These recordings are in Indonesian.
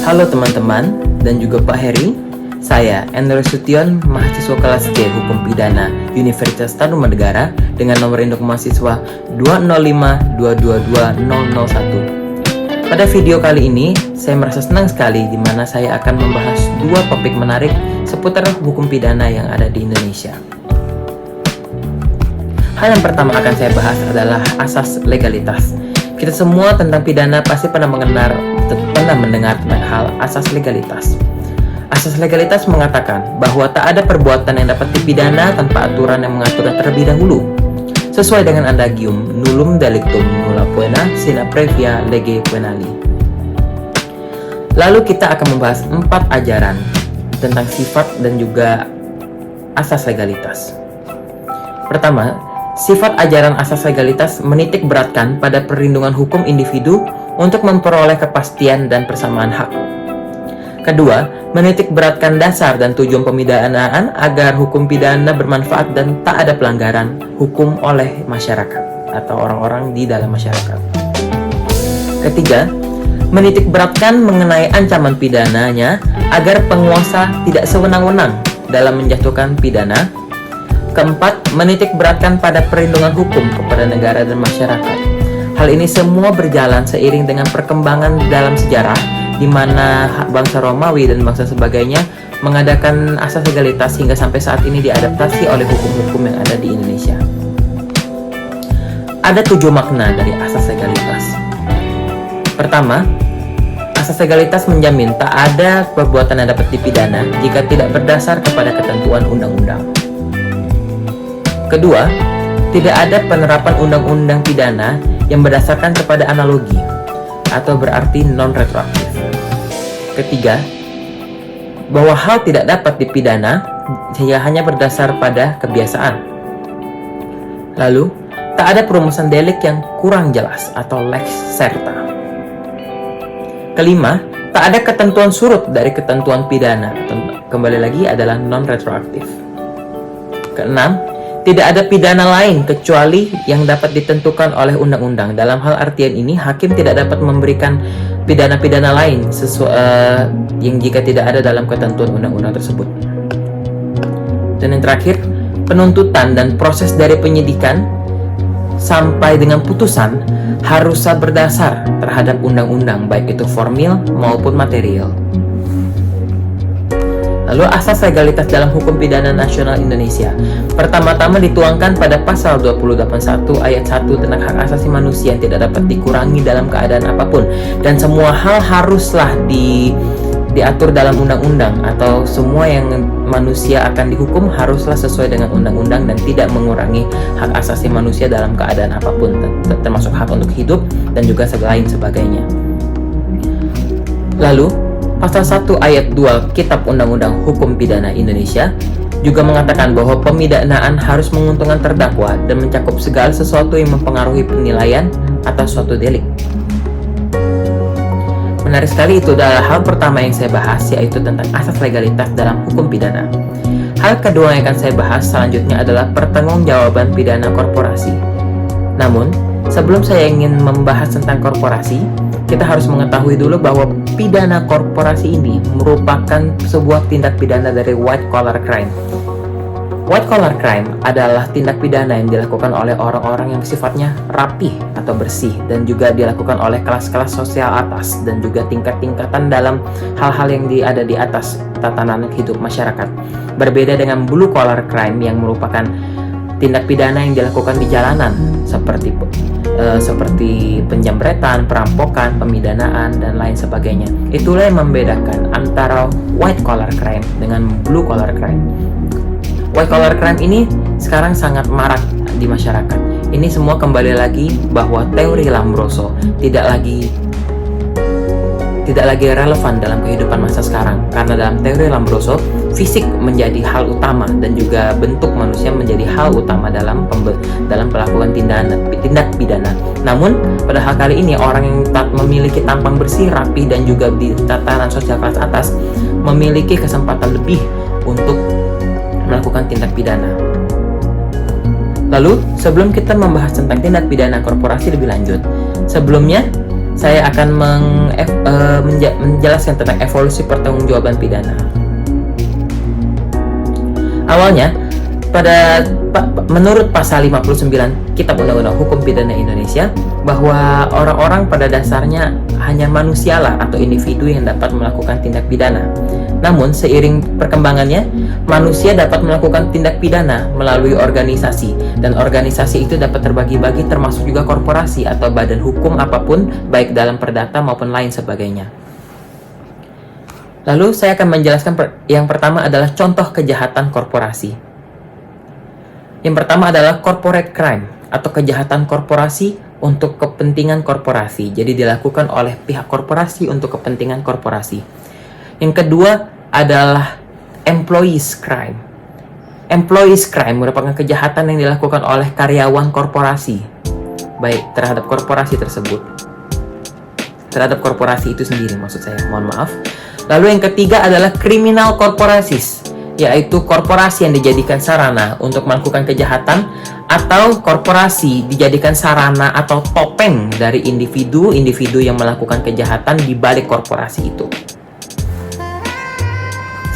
Halo teman-teman dan juga Pak Heri. Saya Endro Sution, mahasiswa kelas C Hukum Pidana Universitas Tarumanegara dengan nomor induk mahasiswa 205222001. Pada video kali ini, saya merasa senang sekali di mana saya akan membahas dua topik menarik seputar hukum pidana yang ada di Indonesia. Hal yang pertama akan saya bahas adalah asas legalitas. Kita semua tentang pidana pasti pernah mendengar tentang hal asas legalitas. Asas legalitas mengatakan bahwa tak ada perbuatan yang dapat dipidana tanpa aturan yang mengaturnya terlebih dahulu. Sesuai dengan adagium nullum delictum nulla poena sine previa lege penali. Lalu kita akan membahas 4 ajaran tentang sifat dan juga asas legalitas. Pertama, sifat ajaran asas legalitas menitik beratkan pada perlindungan hukum individu untuk memperoleh kepastian dan persamaan hak. Kedua, menitik beratkan dasar dan tujuan pemidanaan agar hukum pidana bermanfaat dan tak ada pelanggaran hukum oleh masyarakat atau orang-orang di dalam masyarakat. Ketiga, menitik beratkan mengenai ancaman pidananya agar penguasa tidak sewenang-wenang dalam menjatuhkan pidana. Keempat, menitik beratkan pada perlindungan hukum kepada negara dan masyarakat. Hal ini semua berjalan seiring dengan perkembangan dalam sejarah, di mana bangsa Romawi dan bangsa sebagainya mengadakan asas legalitas hingga sampai saat ini diadaptasi oleh hukum-hukum yang ada di Indonesia. Ada 7 makna dari asas legalitas. Pertama, asas legalitas menjamin tak ada perbuatan yang dapat dipidana jika tidak berdasar kepada ketentuan undang-undang. Kedua, tidak ada penerapan undang-undang pidana yang berdasarkan kepada analogi atau berarti non-retroaktif. Ketiga, bahwa hal tidak dapat dipidana jika hanya berdasar pada kebiasaan. Lalu, tak ada perumusan delik yang kurang jelas atau lex serta. Kelima, tak ada ketentuan surut dari ketentuan pidana. Kembali lagi adalah non-retroaktif. Keenam, tidak ada pidana lain kecuali yang dapat ditentukan oleh undang-undang. Dalam hal artian ini, hakim tidak dapat memberikan pidana-pidana lain yang jika tidak ada dalam ketentuan undang-undang tersebut. Dan yang terakhir, penuntutan dan proses dari penyidikan sampai dengan putusan harus berdasar terhadap undang-undang, baik itu formil maupun material. Lalu asas legalitas dalam hukum pidana nasional Indonesia pertama-tama dituangkan pada pasal 281 ayat 1 tentang hak asasi manusia yang tidak dapat dikurangi dalam keadaan apapun, dan semua hal haruslah diatur dalam undang-undang, atau semua yang manusia akan dihukum haruslah sesuai dengan undang-undang dan tidak mengurangi hak asasi manusia dalam keadaan apapun, termasuk hak untuk hidup dan juga lain sebagainya. Lalu Pasal 1 ayat 2 Kitab Undang-Undang Hukum Pidana Indonesia juga mengatakan bahwa pemidanaan harus menguntungkan terdakwa dan mencakup segala sesuatu yang mempengaruhi penilaian atas suatu delik. Menarik sekali, itu adalah hal pertama yang saya bahas, yaitu tentang asas legalitas dalam hukum pidana. Hal kedua yang akan saya bahas selanjutnya adalah pertanggungjawaban pidana korporasi. Namun, sebelum saya ingin membahas tentang korporasi, kita harus mengetahui dulu bahwa pidana korporasi ini merupakan sebuah tindak pidana dari white collar crime. White collar crime adalah tindak pidana yang dilakukan oleh orang-orang yang sifatnya rapih atau bersih, dan juga dilakukan oleh kelas-kelas sosial atas dan juga tingkat-tingkatan dalam hal-hal yang ada di atas tatanan hidup masyarakat. Berbeda dengan blue collar crime yang merupakan tindak pidana yang dilakukan di jalanan seperti penjamretan, perampokan, pemidanaan, dan lain sebagainya. Itulah yang membedakan antara white collar crime dengan blue collar crime. White collar crime ini sekarang sangat marak di masyarakat. Ini semua kembali lagi bahwa teori Lombroso tidak lagi relevan dalam kehidupan masa sekarang, karena dalam teori Lombroso fisik menjadi hal utama dan juga bentuk manusia menjadi hal utama dalam melakukan tindak pidana. Namun pada hal kali ini, orang yang memiliki tampang bersih, rapi, dan juga di tatanan sosial kelas atas memiliki kesempatan lebih untuk melakukan tindak pidana. Lalu, sebelum kita membahas tentang tindak pidana korporasi lebih lanjut, sebelumnya saya akan menjelaskan tentang evolusi pertanggungjawaban pidana. Awalnya, menurut pasal 59 Kitab Undang-Undang Hukum Pidana Indonesia, bahwa orang-orang pada dasarnya hanya manusialah atau individu yang dapat melakukan tindak pidana. Namun, seiring perkembangannya, manusia dapat melakukan tindak pidana melalui organisasi, dan organisasi itu dapat terbagi-bagi termasuk juga korporasi atau badan hukum apapun, baik dalam perdata maupun lain sebagainya. Lalu, saya akan menjelaskan yang pertama adalah contoh kejahatan korporasi. Yang pertama adalah corporate crime atau kejahatan korporasi untuk kepentingan korporasi. Jadi dilakukan oleh pihak korporasi untuk kepentingan korporasi. Yang kedua adalah employees crime. Employees crime merupakan kejahatan yang dilakukan oleh karyawan korporasi, baik terhadap korporasi tersebut, terhadap korporasi itu sendiri maksud saya, mohon maaf. Lalu yang ketiga adalah criminal corporations, yaitu korporasi yang dijadikan sarana untuk melakukan kejahatan, atau korporasi dijadikan sarana atau topeng dari individu yang melakukan kejahatan di balik korporasi itu.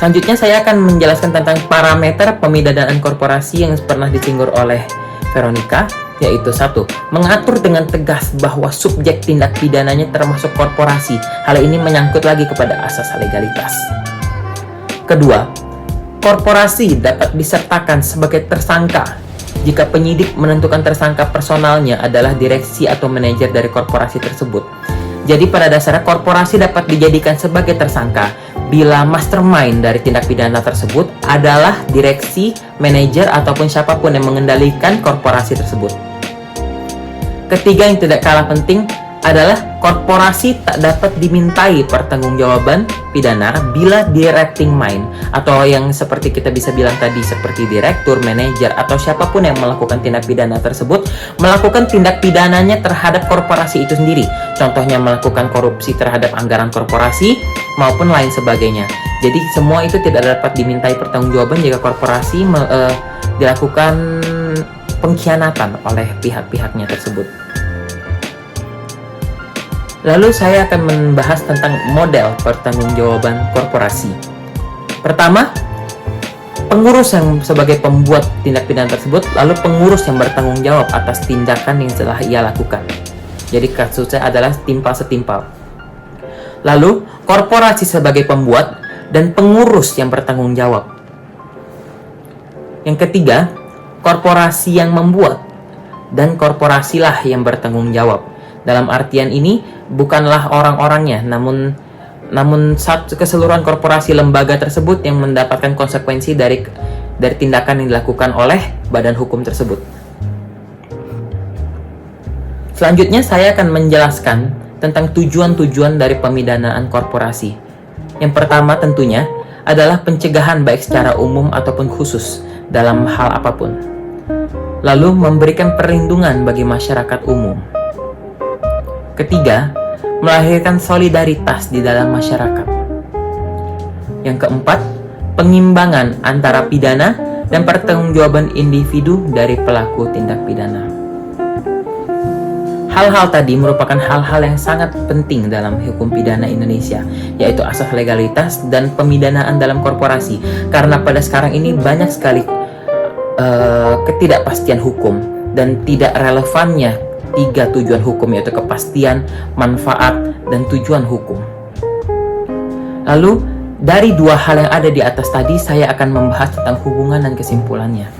Selanjutnya saya akan menjelaskan tentang parameter pemidanaan korporasi yang pernah disinggung oleh Veronica, yaitu 1. Mengatur dengan tegas bahwa subjek tindak pidananya termasuk korporasi. Hal ini menyangkut lagi kepada asas legalitas. Kedua, korporasi dapat disertakan sebagai tersangka jika penyidik menentukan tersangka personalnya adalah direksi atau manajer dari korporasi tersebut. Jadi pada dasarnya korporasi dapat dijadikan sebagai tersangka bila mastermind dari tindak pidana tersebut adalah direksi, manajer, ataupun siapapun yang mengendalikan korporasi tersebut. Ketiga yang tidak kalah penting adalah korporasi tak dapat dimintai pertanggungjawaban pidana bila directing mind, atau yang seperti kita bisa bilang tadi seperti direktur, manajer, atau siapapun yang melakukan tindak pidana tersebut melakukan tindak pidananya terhadap korporasi itu sendiri. Contohnya melakukan korupsi terhadap anggaran korporasi maupun lain sebagainya. Jadi semua itu tidak dapat dimintai pertanggungjawaban jika korporasi dilakukan pengkhianatan oleh pihak-pihaknya tersebut. Lalu saya akan membahas tentang model pertanggungjawaban korporasi. Pertama, pengurus yang sebagai pembuat tindak pidana tersebut, lalu pengurus yang bertanggung jawab atas tindakan yang telah ia lakukan. Jadi kasusnya adalah timpal-setimpal. Lalu, korporasi sebagai pembuat dan pengurus yang bertanggung jawab. Yang ketiga, korporasi yang membuat dan korporasilah yang bertanggung jawab. Dalam artian ini bukanlah orang-orangnya, namun keseluruhan korporasi lembaga tersebut yang mendapatkan konsekuensi dari tindakan yang dilakukan oleh badan hukum tersebut. Selanjutnya saya akan menjelaskan tentang tujuan-tujuan dari pemidanaan korporasi. Yang pertama tentunya adalah pencegahan baik secara umum ataupun khusus dalam hal apapun. Lalu memberikan perlindungan bagi masyarakat umum. Ketiga, melahirkan solidaritas di dalam masyarakat. Yang keempat, pengimbangan antara pidana dan pertanggungjawaban individu dari pelaku tindak pidana. Hal-hal tadi merupakan hal-hal yang sangat penting dalam hukum pidana Indonesia, yaitu asas legalitas dan pemidanaan dalam korporasi. Karena pada sekarang ini banyak sekali ketidakpastian hukum dan tidak relevannya 3 tujuan hukum, yaitu kepastian, manfaat, dan tujuan hukum. Lalu, dari 2 hal yang ada di atas tadi, saya akan membahas tentang hubungan dan kesimpulannya.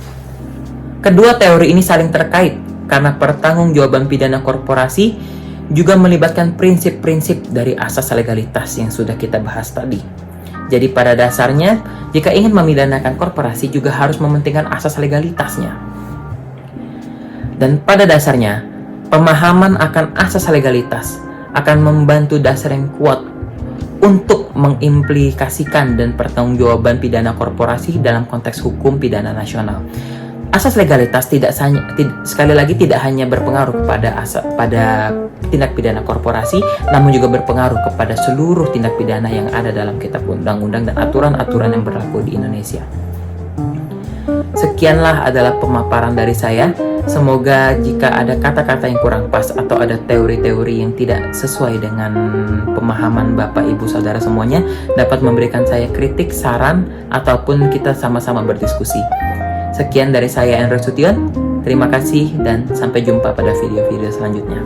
Kedua teori ini saling terkait, karena pertanggungjawaban pidana korporasi juga melibatkan prinsip-prinsip dari asas legalitas yang sudah kita bahas tadi. Jadi pada dasarnya, jika ingin memidanakan korporasi juga harus mementingkan asas legalitasnya. Dan pada dasarnya, pemahaman akan asas legalitas akan membantu dasar yang kuat untuk mengimplikasikan dan pertanggungjawaban pidana korporasi dalam konteks hukum pidana nasional. Asas legalitas sekali lagi tidak hanya berpengaruh pada tindak pidana korporasi, namun juga berpengaruh kepada seluruh tindak pidana yang ada dalam kitab undang-undang dan aturan-aturan yang berlaku di Indonesia. Sekianlah adalah pemaparan dari saya. Semoga jika ada kata-kata yang kurang pas atau ada teori-teori yang tidak sesuai dengan pemahaman Bapak, Ibu, Saudara semuanya, dapat memberikan saya kritik, saran, ataupun kita sama-sama berdiskusi. Sekian dari saya, Andrew Sution. Terima kasih dan sampai jumpa pada video-video selanjutnya.